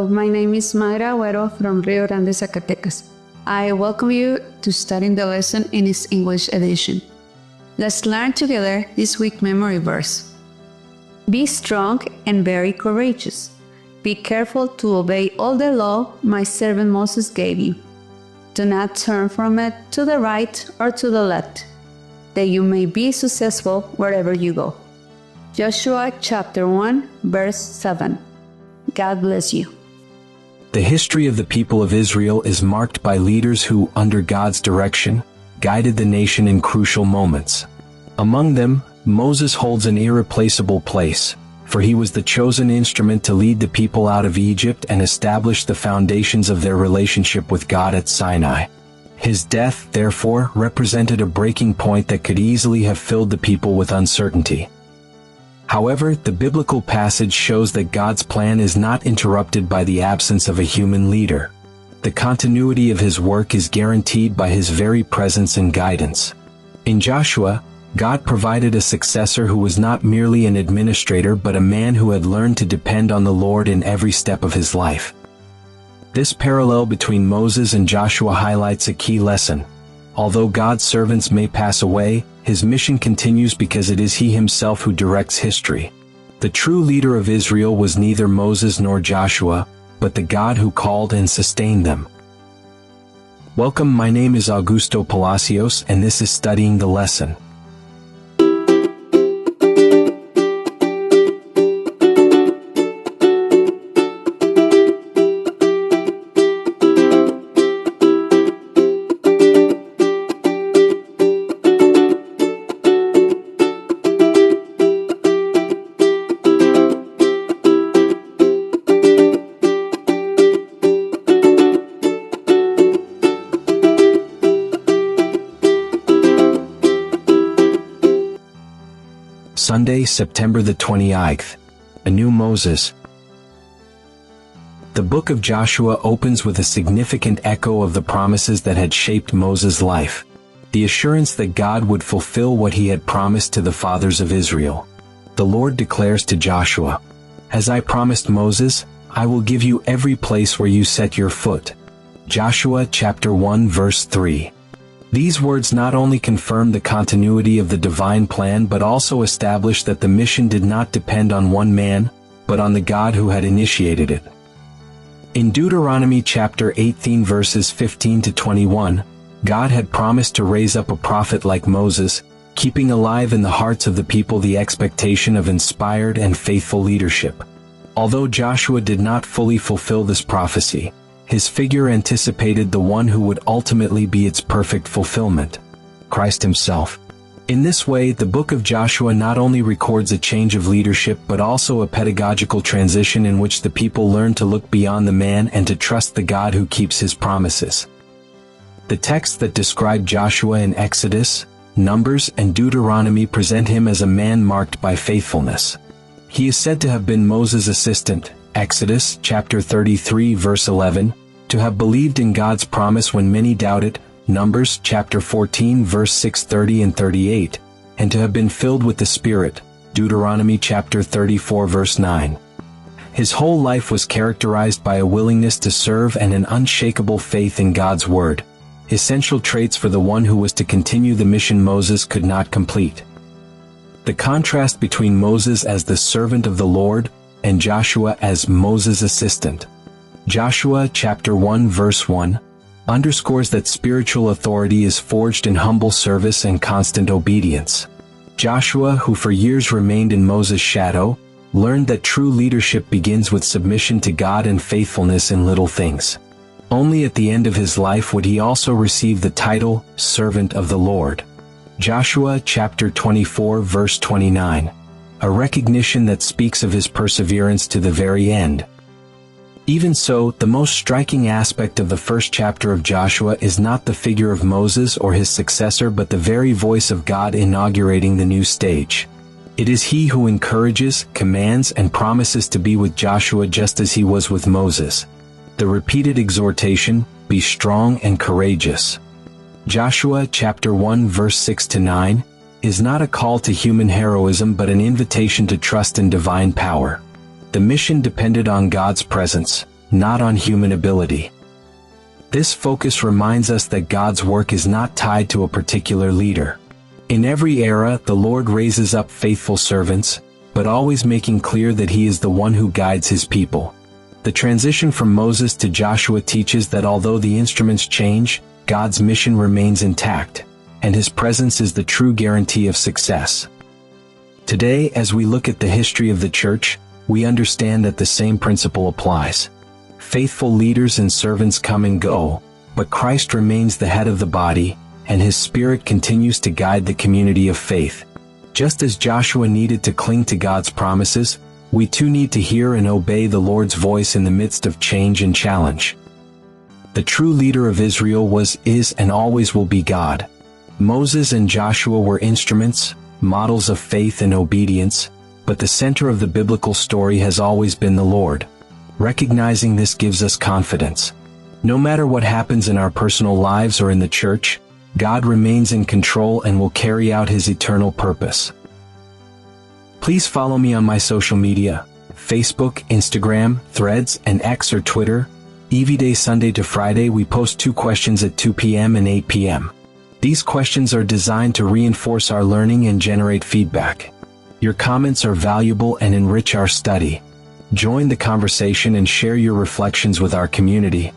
my name is 𝑵𝑬𝑾 𝑴𝑶𝑺𝑬𝑺 from Rio Grande, Zacatecas. I welcome you to studying the lesson in its English edition. Let's learn together this week's memory verse. Be strong and very courageous. Be careful to obey all the law my servant Moses gave you. Do not turn from it to the right or to the left, that you may be successful wherever you go. Joshua chapter 1, verse 7. God bless you. The history of the people of Israel is marked by leaders who, under God's direction, guided the nation in crucial moments. Among them, Moses holds an irreplaceable place, for he was the chosen instrument to lead the people out of Egypt and establish the foundations of their relationship with God at Sinai. His death, therefore, represented a breaking point that could easily have filled the people with uncertainty. However, the biblical passage shows that God's plan is not interrupted by the absence of a human leader. The continuity of his work is guaranteed by his very presence and guidance. In Joshua, God provided a successor who was not merely an administrator but a man who had learned to depend on the Lord in every step of his life. This parallel between Moses and Joshua highlights a key lesson. Although God's servants may pass away, his mission continues because it is he himself who directs history. The true leader of Israel was neither Moses nor Joshua, but the God who called and sustained them. Welcome, my name is Augusto Palacios and this is Studying the Lesson. Sunday, September the 28th. A new Moses. The book of Joshua opens with a significant echo of the promises that had shaped Moses' life. The assurance that God would fulfill what he had promised to the fathers of Israel. The Lord declares to Joshua, "As I promised Moses, I will give you every place where you set your foot." Joshua chapter 1 verse 3. These words not only confirm the continuity of the divine plan but also establish that the mission did not depend on one man, but on the God who had initiated it. In Deuteronomy chapter 18 verses 15 to 21, God had promised to raise up a prophet like Moses, keeping alive in the hearts of the people the expectation of inspired and faithful leadership. Although Joshua did not fully fulfill this prophecy, his figure anticipated the one who would ultimately be its perfect fulfillment, Christ himself. In this way, the book of Joshua not only records a change of leadership but also a pedagogical transition in which the people learn to look beyond the man and to trust the God who keeps his promises. The texts that describe Joshua in Exodus, Numbers, and Deuteronomy present him as a man marked by faithfulness. He is said to have been Moses' assistant, Exodus chapter 33 verse 11, to have believed in God's promise when many doubted, Numbers chapter 14 verse 6:30 and 38, and to have been filled with the Spirit, Deuteronomy chapter 34 verse 9. His whole life was characterized by a willingness to serve and an unshakable faith in God's word, essential traits for the one who was to continue the mission Moses could not complete. The contrast between Moses as the servant of the Lord and Joshua as Moses' assistant. Joshua chapter 1 verse 1 underscores that spiritual authority is forged in humble service and constant obedience. Joshua, who for years remained in Moses' shadow, learned that true leadership begins with submission to God and faithfulness in little things. Only at the end of his life would he also receive the title, Servant of the Lord. Joshua chapter 24 verse 29. A recognition that speaks of his perseverance to the very end. Even so, the most striking aspect of the first chapter of Joshua is not the figure of Moses or his successor but the very voice of God inaugurating the new stage. It is he who encourages, commands, and promises to be with Joshua just as he was with Moses. The repeated exhortation, "Be strong and courageous." Joshua chapter 1 verse 6 to 9, is not a call to human heroism but an invitation to trust in divine power. The mission depended on God's presence, not on human ability. This focus reminds us that God's work is not tied to a particular leader. In every era, the Lord raises up faithful servants, but always making clear that He is the one who guides His people. The transition from Moses to Joshua teaches that although the instruments change, God's mission remains intact, and His presence is the true guarantee of success. Today, as we look at the history of the church, we understand that the same principle applies. Faithful leaders and servants come and go, but Christ remains the head of the body, and His Spirit continues to guide the community of faith. Just as Joshua needed to cling to God's promises, we too need to hear and obey the Lord's voice in the midst of change and challenge. The true leader of Israel was, is, and always will be God. Moses and Joshua were instruments, models of faith and obedience, but the center of the biblical story has always been the Lord. Recognizing this gives us confidence. No matter what happens in our personal lives or in the church, God remains in control and will carry out His eternal purpose. Please follow me on my social media, Facebook, Instagram, Threads, and X or Twitter. EV Day Sunday to Friday we post 2 questions at 2 p.m. and 8 p.m. These questions are designed to reinforce our learning and generate feedback. Your comments are valuable and enrich our study. Join the conversation and share your reflections with our community.